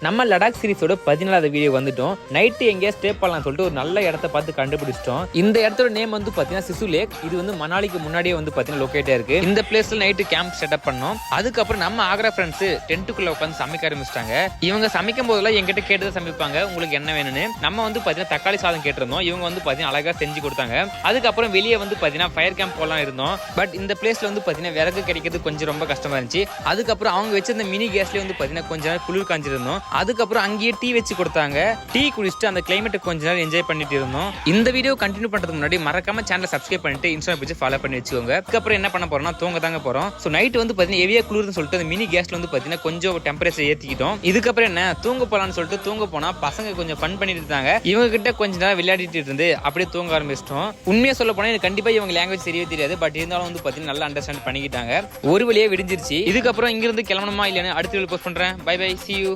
நம்ம லடாக் சீரிஸோட 14வது வீடியோ வந்துட்டோம். நைட்டு எங்கேயா ஸ்டே பண்ணலாம் சொல்லிட்டு ஒரு நல்ல இடத்த பார்த்து கண்டுபிடிச்சிட்டோம். இந்த இடத்தோட நேம் வந்து பாத்தீங்கன்னா சிசு லேக். இது வந்து மணாலிக்கு முன்னாடியே வந்து பாத்தீங்கன்னா லொகேட்டா இருக்கு. இந்த பிளேஸ்ல நைட்டு கேம்ப் செட்டப் பண்ணோம். அதுக்கப்புறம் நம்ம ஆக்ரா ஃப்ரெண்ட்ஸ் டென்ட்டுக்குள்ள உட்காந்து சமைக்க ஆரம்பிச்சிட்டாங்க. இவங்க சமைக்கும் போதெல்லாம் எங்கிட்ட கேட்டு சமைப்பாங்க, உங்களுக்கு என்ன வேணும்னு. நம்ம வந்து பாத்தீங்கன்னா தக்காளி சாதம் கேட்டிருந்தோம். இவங்க வந்து பாத்தீங்கன்னா அழகா செஞ்சு கொடுத்தாங்க. அதுக்கப்புறம் வெளியே வந்து பாத்தீங்கன்னா ஃபயர் கேம்ப் போலாம் இருந்தோம். பட் இந்த பிளேஸ்ல வந்து பாத்தீங்கன்னா விறகு கிடைக்கிறது கொஞ்சம் ரொம்ப கஷ்டமா இருந்துச்சு. அதுக்கப்புறம் அவங்க வச்சிருந்த மினி கேஸ்லயே வந்து பாத்தீங்கன்னா கொஞ்ச நேரம் குளிர் காஞ்சிருந்தோம். அதுக்கப்புறம் அங்கேயே டீ வச்சு கொடுத்தாங்க. டீ குடிச்சிட்டு அந்த கிளைமேட் கொஞ்ச நேரம் என்ஜாய் பண்ணிட்டு இருந்தோம். இந்த வீடியோ கண்டினியூ பண்றதுக்கு முன்னாடி மறக்காம சேனலை சப்ஸ்கிரைப் பண்ணிட்டு இன்ஸ்டாகிராம் பேஜ் ஃபாலோ பண்ணி வச்சுக்கோங்க. அதுக்கப்புறம் என்ன பண்ண போறோம்னா தூங்க தாங்க போறோம். ஸோ நைட் வந்து பாத்தீங்கன்னா ஹெவியா குளிர்னு சொல்லிட்டு அந்த மினி கேஸ்ல வந்து பாத்தீங்கன்னா கொஞ்சம் டெம்பரேச்சர் ஏத்திக்கிட்டோம். இதுக்கப்புறம் என்ன தூங்க போலான்னு சொல்லிட்டு தூங்க போனா பசங்க கொஞ்சம் ஃபன் பண்ணிட்டு இருந்தாங்க. இவங்க கிட்ட கொஞ்ச நேரம் விளையாடிட்டு இருந்து அப்படியே தூங்க ஆரம்பிச்சிட்டோம். உண்மையா சொல்ல போனா எனக்கு கண்டிப்பா இவங்க லாங்குவேஜ் தெரியவே தெரியாது. பட் இருந்தாலும் வந்து பாத்தீங்கன்னா நல்லா அண்டர்ஸ்டாண்ட் பண்ணிக்கிட்டாங்க. ஒரு வழியே விடிஞ்சிருச்சு. இதுக்கப்புறம் இங்கிருந்து கிளம்பணுமா இல்லைன்னு அடுத்த வீடியோ போஸ்ட் பண்றேன். Bye bye, see you.